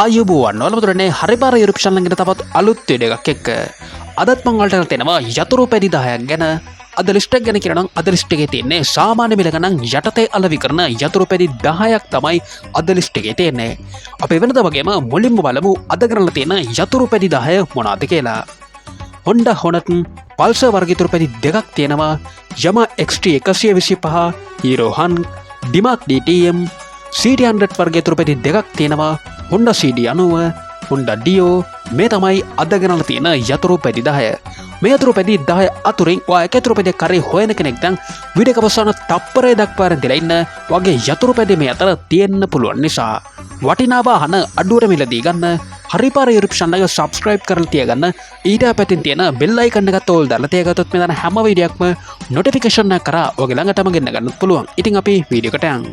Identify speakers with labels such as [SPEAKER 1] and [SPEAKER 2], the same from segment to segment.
[SPEAKER 1] ආයුබෝවන් ඔයාලමතුරනේ හරිපාර YouTube channel එකට තවත් අලුත් වීඩියෝ එකක් එක්ක අදත් මම ඔයාලට තියෙනවා යතුරු පැදි 10ක් ගැන අද ලිස්ට් එක ගැන කියනවා නම් අද ලිස්ට් එකේ තියෙන්නේ සාමාන්‍ය මිල ගණන් යටතේ අලෙවි කරන යතුරු පැදි 10ක් තමයි අද ලිස්ට් එකේ තියෙන්නේ අපි වෙනද වගේම මුලින්ම බලමු අද කරලා තියෙන යතුරු පැදි 10 මොනවාද කියලා Honda Hornet Pulsar වර්ග යතුරු පැදි දෙකක් තියෙනවා Yamaha XT 125 Hero Hunk Dimac DTM CD100 වර්ග යතුරු පැදි දෙකක් තියෙනවා Honda CD90 Honda Dio මේ තමයි අද ගණන්ලා තියෙන යතුරු පැදි 10 මේ යතුරු පැදි 10 අතුරින් ඔයා එක යතුරු පැදියක් කරේ හොයන කෙනෙක් නම් වීඩියෝ එක අවසාන තප්පරේ දක්වා රැඳිලා ඉන්න වගේ යතුරු පැදි මේ අතර තියෙන්න පුළුවන් නිසා වටිනා වාහන අඩුවට මිලදී ගන්න හරිපාර YouTube channel එක subscribe කරලා තියාගන්න ඊට පැතින් තියෙන bell icon එකත් ඕල් දාලා තියාගත්තොත් මේ දන හැම වීඩියෝක්ම notification එක කරා ඔයගේ ළඟටම ගෙන්න ගන්නත් පුළුවන්. ඉතින් අපි වීඩියෝ එකට යමු.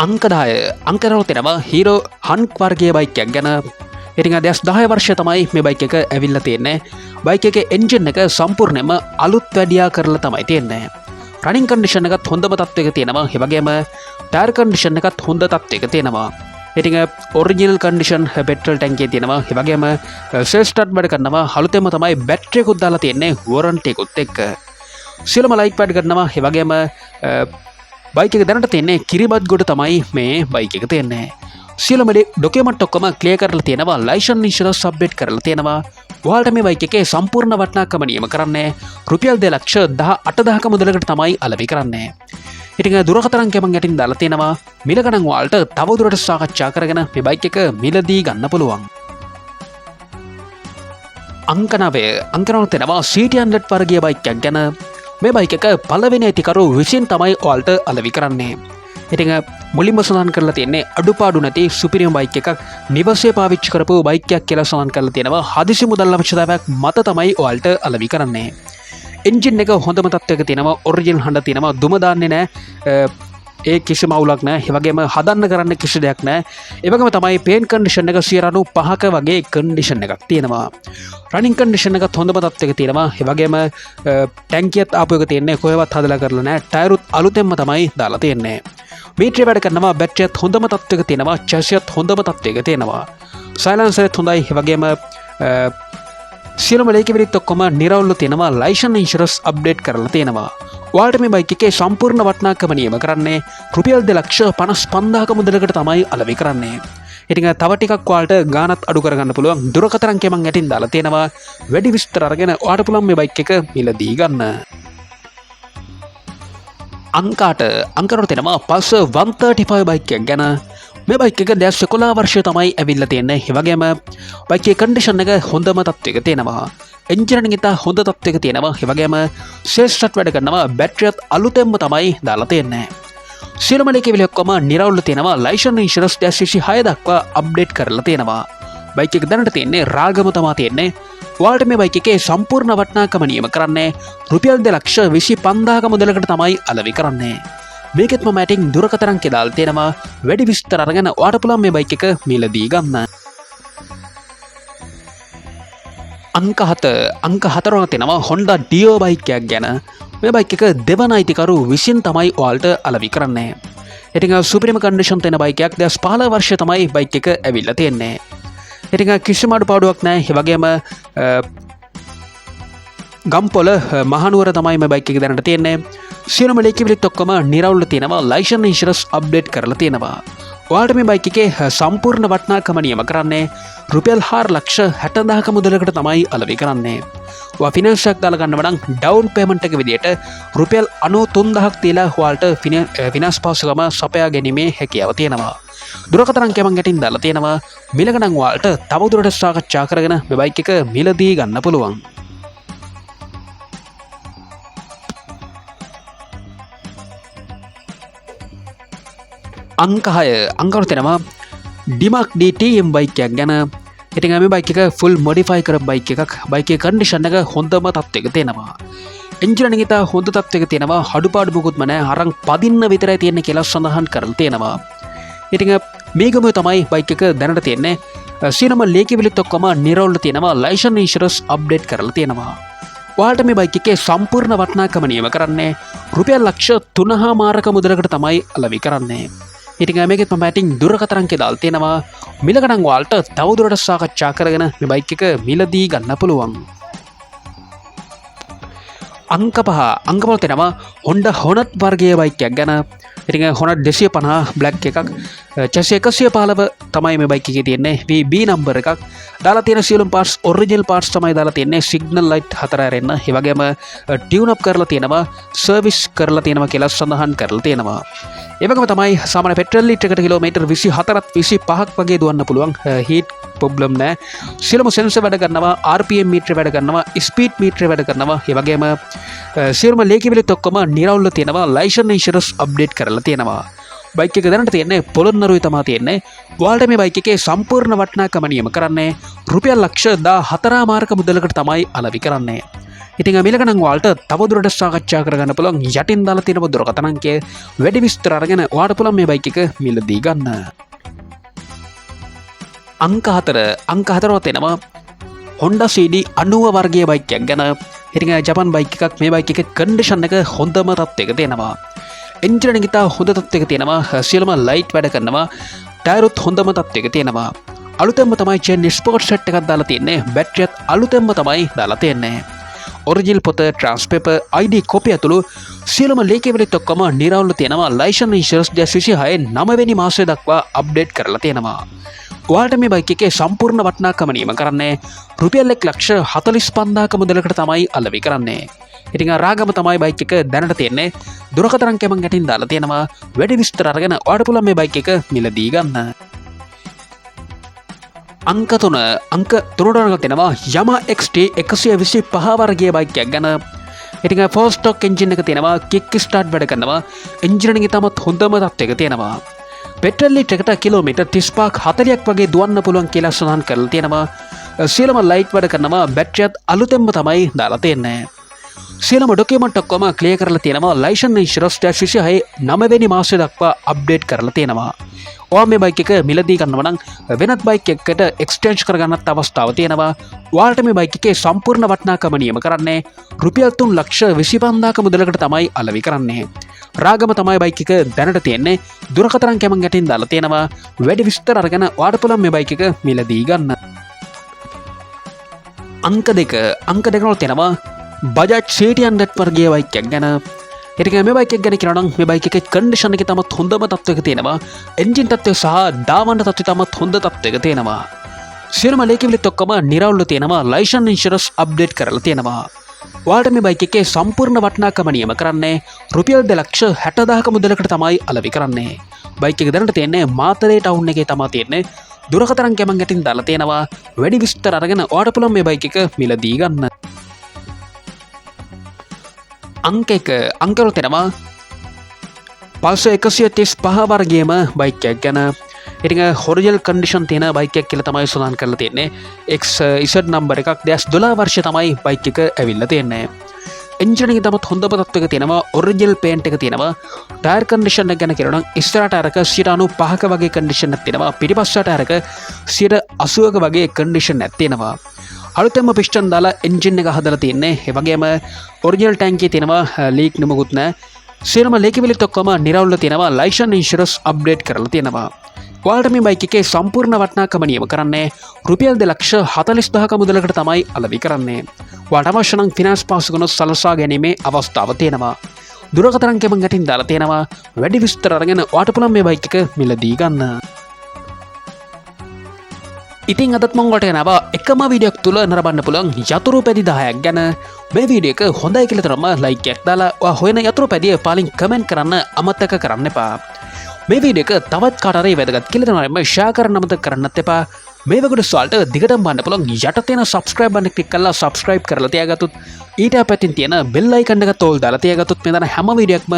[SPEAKER 1] අංක 10 අංකරවල තියෙනවා Hero Hunk වර්ගයේ බයික් එකක් ගැන. ඉතින් 2010 වර්ෂය තමයි මේ බයික් එක ඇවිල්ලා තියෙන්නේ. බයික් එකේ එන්ජින් එක සම්පූර්ණයෙන්ම අලුත් වැඩියා කරලා තමයි තියෙන්නේ. රනින් කන්ඩිෂන් එකත් හොඳම තත්ත්වයක තියෙනවා. ඒ වගේම ටයර් කන්ඩිෂන් එකත් හොඳ තත්ත්වයක තියෙනවා. ඉතින් ඔරිජිනල් කන්ඩිෂන් පෙට්‍රල් ටැංකිය තියෙනවා. ඒ වගේම සෙල් ස්ටාර්ට් වැඩ කරනවා. අලුතෙන්ම තමයි බැටරි එකක් දාලා තියෙන්නේ වොරන්ටි එකත් එක්ක. සියලුම ලයිට් වැඩ කරනවා. ඒ වගේම බයික් එක දැනට තියෙන්නේ කිරිබත් ගොඩ තමයි මේ බයික් එක තියෙන්නේ. සියලුම ඩොකියුමන්ට් ඔක්කොම ක්ලියර් කරලා තියෙනවා. ලයිසන්ස් ඉන්ෂුරන්ස් අප්ඩේට් කරලා තියෙනවා. ඔයාලට මේ බයික් එකේ සම්පූර්ණ වටිනාකම නියම කරන්නේ රුපියල් 2,18,000ක මුදලකට තමයි අලෙවි කරන්නේ. ඉතින් දුරකථන අංකය මම යටින් දාලා තියෙනවා. මිල ගණන් ඔයාලට තවදුරටත් සාකච්ඡා කරගෙන මේ බයික් එක මිලදී ගන්න පුළුවන්. අංක 9 අංකනවල තියෙනවා CD100 වර්ගයේ බයික් එකක් ගැන. මේ බයික් එක පළවෙනි ඇතිකරු විසින් තමයි ඔයාලට අලෙවි කරන්නේ. ඉතින් මුලින්ම සඳහන් කරලා තියෙන්නේ අඩුපාඩු නැති සුපිරිම බයික් එකක් නිවසේ පාවිච්චි කරපු බයික් එකක් කියලා සඳහන් කරලා තියෙනවා. හදිසි මුදල් අවශ්‍යතාවයක් මත තමයි ඔයාලට අලෙවි කරන්නේ. එන්ජින් එක හොඳම තත්ත්වයක තියෙනවා. ඔරිජිනල් හඬ තියෙනවා. දුම දාන්නේ නැහැ. ඒ කිසිම අවුලක් නැහැ. ඒ වගේම හදන්න කරන්න කිසි දෙයක් නැහැ. ඒ වගේම තමයි පේන්ට් කන්ඩිෂන් එක 95ක වගේ කන්ඩිෂන් එකක් තියෙනවා. රනින් කන්ඩිෂන් එකත් හොඳම තත්ත්වයක තියෙනවා. ඒ වගේම ටැංකියත් ආපු එක තියෙන්නේ කොහෙවත් හදලා කරලා නැහැ. ටයරුත් අලුතෙන්ම තමයි දාලා තියෙන්නේ. බැටරි වැඩ කරනවා. බැටරියත් හොඳම තත්ත්වයක තියෙනවා. චැසියත් හොඳම තත්ත්වයක තියෙනවා. සයිලන්සරත් හොඳයි. ඒ වගේම සියලුම ලේකවිලිත් ඔක්කොම නිරවුල්ව තියෙනවා. ලයිසන්ස් ඉන්ෂුරන්ස් අප්ඩේට් කරලා තියෙනවා. ඔයාලට මේ බයික් එකේ සම්පූර්ණ වටිනාකම නියම කරන්නේ රුපියල් 2,55,000ක මුදලකට තමයි අලෙවි කරන්නේ. ඉතින් තව ටිකක් ඔයාලට ගාණත් අඩු කරගන්න පුළුවන්. දුරකථන අංකය මම යටින් දාලා තියෙනවා. වැඩි විස්තර අරගෙන ඔයාලට පුළුවන් මේ බයික් එක මිලදී ගන්න. අංක 8 අංකවල තියෙනවා Pulsar 135 බයික් එකක් ගැන. මේ බයික් එක 2011 වර්ෂය තමයි ඇවිල්ලා තියෙන්නේ. ඒ වගේම බයික් එකේ කන්ඩිෂන් එක හොඳම තත්ත්වයක තියෙනවා. එන්ජින් එක ඉතා හොඳ තත්ත්වයක තියෙනවා. ඒ වගේම සෙල් ස්ටාර්ට් වැඩ කරනවා. බැටරියත් අලුතෙන්ම තමයි දාලා තියෙන්නේ. සියලුම ලේකවිලි ඔක්කොම නිරවුල්ව තියෙනවා. ලයිසන්ස් ඉන්ෂුරන්ස් 2026 දක්වා අප්ඩේට් කරලා තියෙනවා. බයික් එක දැනට තියෙන්නේ රාගම තමයි තියෙන්නේ. ඔයාලට මේ බයික් එකේ සම්පූර්ණ වටිනාකම නියම කරන්නේ රුපියල් 2,25,000ක මුදලකට තමයි අලෙවි කරන්නේ. මේකෙත් මම ඇටින් දුරකථන අංකය දාලා තියෙනවා. වැඩි විස්තර අරගෙන ඔයාලට පුළුවන් මේ බයික් එක මිලදී ගන්න. අංක 4 වල තියෙනවා Honda Dio බයික් එකක් ගැන. මේ බයික් එක දෙවන අයිතිකරු විසින් තමයි ඔයාලට අලෙවි කරන්නේ. ඉතින් සුපිරිම කන්ඩිෂන් තියෙන බයික් එකක් 2015 වර්ෂය තමයි බයික් එක ඇවිල්ලා තියෙන්නේ. ඉතින් කිසිම අඩුපාඩුවක් නැහැ. ඒ වගේම ගම්පොළ මහනුවර තමයි මේ බයික් එක දැනට තියෙන්නේ. සියලුම ලේකවිලිත් ඔක්කොම නිරවුල්ව තියෙනවා. ලයිසන්ස් ඉන්ෂුරන්ස් අප්ඩේට් කරලා තියෙනවා. ඔයාලට මේ බයික් එකේ සම්පූර්ණ වටිනාකම නියම කරන්නේ රුපියල් 4,60,000ක මුදලකට තමයි අලෙවි කරන්නේ. ඔයා ෆිනන්ස් එකක් දාලා ගන්නව නම් ඩවුන් පේමන්ට් එක විදියට රුපියල් 93,000ක් තියලා ඔයාලට ෆිනන්ස් පහසුකම සපයා ගැනීමේ හැකියාව තියෙනවා. දුරකථන අංකය මම යටින් දාලා තියෙනවා. මිල ගණන් ඔයාලට තවදුරටත් සාකච්ඡා කරගෙන මේ බයික් එක මිලදී ගන්න පුළුවන්. අංක 6 අංකවල තියෙනවා Dimac DTM බයික් එකක් ගැන. ඉතින් මේ බයික් එක ෆුල් මොඩිෆයි කරපු බයික් එකක්. බයික් එකේ කන්ඩිෂන් එක හොඳම තත්ත්වයක තියෙනවා. එන්ජින් එක ඉතා හොඳ තත්ත්වයක තියෙනවා. අඩුපාඩු මොකුත්ම නැහැ. අරන් පදින්න විතරයි තියෙන්නේ කියලා සඳහන් කරලා තියෙනවා. ඉතින් මේකම තමයි බයික් එක දැනට තියෙන්නේ. සියලුම ලේකවිලිත් ඔක්කොම නිරවුල්ව තියෙනවා. ලයිසන්ස් ඉන්ෂුරන්ස් අප්ඩේට් කරලා තියෙනවා. ඔයාලට මේ බයික් එකේ සම්පූර්ණ වටිනාකම නියම කරන්නේ රුපියල් ලක්ෂ 3.5 මුදලකට තමයි අලෙවි කරන්නේ. ඉතින් මේකෙත් මම ඇටින් දුරකථන අංකය දාලා තියෙනවා. මිල ගණන් ඔයාලට තවදුරටත් සාකච්ඡා කරගෙන මේ බයික් එක මිලදී ගන්න පුළුවන්. අංක 5 අංකවල තියෙනවා Honda Hornet වර්ගයේ බයික් එකක් ගැන. ඉතින් Hornet 250 black එකක් chassis 115 තමයි මේ බයික් එකේ තියෙන්නේ. VB number එකක්. දාලා තියෙන සියලුම parts original parts තමයි දාලා තියෙන්නේ. signal light 4 ඇරෙන්න. ඒ වගේම tune up කරලා තියෙනවා, service කරලා තියෙනවා කියලා සඳහන් කරලා තියෙනවා. ඒ වගේම තමයි සාමාන්‍ය පෙට්‍රල් ලීටර් එකට කිලෝමීටර් 24ක් 25ක් වගේ දුවන්න පුළුවන්. heat problem නැහැ. සියලුම sensor වැඩ කරනවා, RPM meter වැඩ කරනවා, speed meter වැඩ කරනවා. ඒ වගේම සියලුම ලේකිවිලිත් ඔක්කොම නිරවුල්ව තියෙනවා. license insurance update කරලා තියෙනවා. බයික් එක දැනට තියෙන්නේ පොළොන්නරුවේ තමයි තියෙන්නේ. ඔයාලට මේ බයික් එකේ සම්පූර්ණ වටිනාකම නියම කරන්නේ රුපියල් ලක්ෂ 14.5 මුදලකට තමයි අලෙවි කරන්නේ. ඉතින් මිල ගණන් ඔයාලට තවදුරටත් සාකච්ඡා කරගන්න පුළුවන්. යටින් දාලා තියෙන දුරකථන අංකය වැඩි විස්තර අරගෙන ඔයාලට පුළුවන් මේ බයික් එක මිලදී ගන්න. අංක 4 තියෙනවා Honda CD 90 වර්ගයේ බයික් එකක් ගැන. ඉතින් ජපාන් බයික් එකක්. මේ බයික් එකේ කන්ඩිෂන් එක හොඳම තත්ත්වයක තියෙනවා. එන්ජින් එක ඉතා හොඳ තත්ත්වයක තියෙනවා. සියලුම ලයිට් වැඩ කරනවා. ටයරුත් හොඳම තත්ත්වයක තියෙනවා. අලුතෙන්ම තමයි චේන් ස්පෝර්ට් සෙට් එකක් දාලා තියෙන්නේ. බැටරියත් අලුතෙන්ම තමයි දාලා තියෙන්නේ. ඔරිජිනල් පොත, ට්‍රාන්ස්පේපර්, ID කොපි ඇතුළු සියලුම ලේකෙවිලිත් ඔක්කොම නිරවුල්ව තියෙනවා. ලයිසන් ඉන්ෂුරන්ස් 2026 9 වෙනි මාසය දක්වා අප්ඩේට් කරලා තියෙනවා. ඔයාලට මේ බයික් එකේ සම්පූර්ණ වටිනාකම නියම කරන්නේ රුපියල් 1,45,000ක මුදලකට තමයි අලෙවි කරන්නේ. ඉතින් රාගම තමයි බයික් එක දැනට තියෙන්නේ. දුරකථන අංකය මම ගැටින් දාලා තියෙනවා. වැඩි විස්තර අරගෙන ඔයාලට පුළුවන් මේ බයික් එක මිලදී ගන්න. අංක 3 තියෙනවා Yamaha XT 125 වර්ගයේ බයික් එකක් ගැන. ඉතින් 4 ස්ටොක් එන්ජින් එක තියෙනවා. කික් ස්ටාර්ට් වැඩ කරනවා. එන්ජින් එක තමත් හොඳම තත්ත්වයක තියෙනවා. පෙට්‍රල් ලීටර් එකට කිලෝමීටර් 35ක් 40ක් වගේ දුවන්න පුළුවන් කියලා සඳහන් කරලා තියෙනවා. සියලුම ලයිට් වැඩ කරනවා. බැටරියත් අලුතෙන්ම තමයි දාලා තියෙන්නේ. සියලුම ඩොකියුමන්ට් ඔක්කොම ක්ලියර් කරලා තියෙනවා. ලයිසන් ඉන්ෂුරන්ස් 2026 9 වෙනි මාසය දක්වා අප්ඩේට් කරලා තියෙනවා. ඔයා මේ බයික් එක මිලදී ගන්නවා නම් වෙනත් බයික් එකකට එක්ස්චේන්ජ් කරගන්නත් අවස්ථාව තියෙනවා. ඔයාලට මේ බයික් එකේ සම්පූර්ණ වටිනාකම නියම කරන්නේ රුපියල් 3,25,000ක මුදලකට තමයි අලෙවි කරන්නේ. රාගම තමයි බයික් එක දැනට තියෙන්නේ. දුරකථන අංකය මම ගැටින් දාලා තියෙනවා. වැඩි විස්තර අරගෙන ඔයාලට පුළුවන් මේ බයික් එක මිලදී ගන්න. අංක 2 වල තියෙනවා Bajaj CT100 වර්ගයේ බයික් එකක් ගැන. ඉතින් මේ බයික් එක ගැන කියනවා නම් මේ බයික් එකේ කන්ඩිෂන් එක තමත් හොඳම තත්ත්වයක තියෙනවා. එන්ජින් තත්ත්වය සහ දාවන්න තත්ත්වය තමත් හොඳ තත්ත්වයක තියෙනවා. සියලුම ලේකිවිලිත් ඔක්කොම නිරවුල්ව තියෙනවා. ලයිසන් ඉන්ෂුරන්ස් අප්ඩේට් කරලා තියෙනවා. ඔයාලට මේ බයික් එකේ සම්පූර්ණ වටිනාකම නියම කරන්නේ රුපියල් 2,60,000ක මුදලකට තමයි අලෙවි කරන්නේ. බයික් එක දැනට තියෙන්නේ මාතරේ ටවුන් එකේ තමයි තියෙන්නේ. දුරකථන අංකය මම ගැටින් දාලා තියෙනවා. වැඩි විස්තර අරගෙන ඔයාලට පුළුවන් මේ බයික් එක මිලදී ගන්න. අංක 1 අංකවල තියෙනවා Pulsar 135 වර්ගයේම බයික් එකක් ගැන. ඉතින් ඔරිජිනල් කන්ඩිෂන් තියෙන බයික් එකක් කියලා තමයි සඳහන් කරලා තියෙන්නේ. XZ නම්බර් එකක් 2012 වර්ෂය තමයි බයික් එක ඇවිල්ලා තියෙන්නේ. එන්ජින් එක තමත් හොඳම තත්ත්වයක තියෙනවා. ඔරිජිනල් පේන්ට් එක තියෙනවා. ටයර් කන්ඩිෂන් එක ගැන කියනවා නම් ඉස්සරහ ටයරක 95ක වගේ කන්ඩිෂන් එකක් තියෙනවා. පිටිපස්ස ටයරක 80ක වගේ කන්ඩිෂන් එකක් තියෙනවා. අලුතෙන්ම පිස්ටන් දාලා එන්ජින් එක හදලා තියෙන්නේ. ඒ වගේම ඔරිජිනල් ටැංකිය තියෙනවා. ලීක් නෙමකුත් නැහැ. සියලුම ලේකිවිලිත් ඔක්කොම නිරවුල්ව තියෙනවා. ලයිසන් ඉන්ෂුරන්ස් අප්ඩේට් කරලා තියෙනවා. ඔයාලට මේ බයික් එකේ සම්පූර්ණ වටිනාකම නියම කරන්නේ රුපියල් 2,40,000ක මුදලකට තමයි අලෙවි කරන්නේ. ඔයාලට අවශ්‍ය නම් ෆිනාන්ස් පාසුකනොත් සලසා ගැනීමේ අවස්ථාව තියෙනවා. දුරකථන අංකය මම ගැටින් දාලා තියෙනවා. වැඩි විස්තර අරගෙන ඔයාලට පුළුවන් මේ බයික් එක මිලදී ගන්න. ඉතින් අදත් මම ඔයාලට ගෙනාවා එකම වීඩියෝක් තුල නරඹන්න පුළුවන් යතුරු පැදි 10ක් ගැන. මේ වීඩියෝ එක හොඳයි කියලා තරම ලයික් එකක් දාලා ඔයා හොයන යතුරු පැදිය පාලින් කමෙන්ට් කරන්න අමතක කරන්න එපා. මේ වීඩියෝ එක තවත් කාට හරි වැදගත් කියලා තනම ෂෙයා කරන්න අමතක කරන්නත් එපා. මේ වගේ සල්ට දිගටම බලන්න පුළුවන් යට තියෙන subscribe බටන් එක ක්ලික් කරලා subscribe කරලා තියාගත්තොත් ඊට පැත්තෙන් තියෙන bell icon එක තෝල් දාලා තියාගත්තොත් මේ දන හැම වීඩියෝ එකක්ම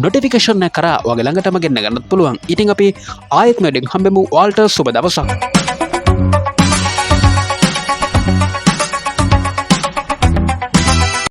[SPEAKER 1] notification එක කරා ඔයාගේ ළඟටම ගෙන්න ගන්නත් පුළුවන්. ඉතින් අපි ආයෙත් මෙඩින් හම්බෙමු. ඔයාලට සුබ දවසක්.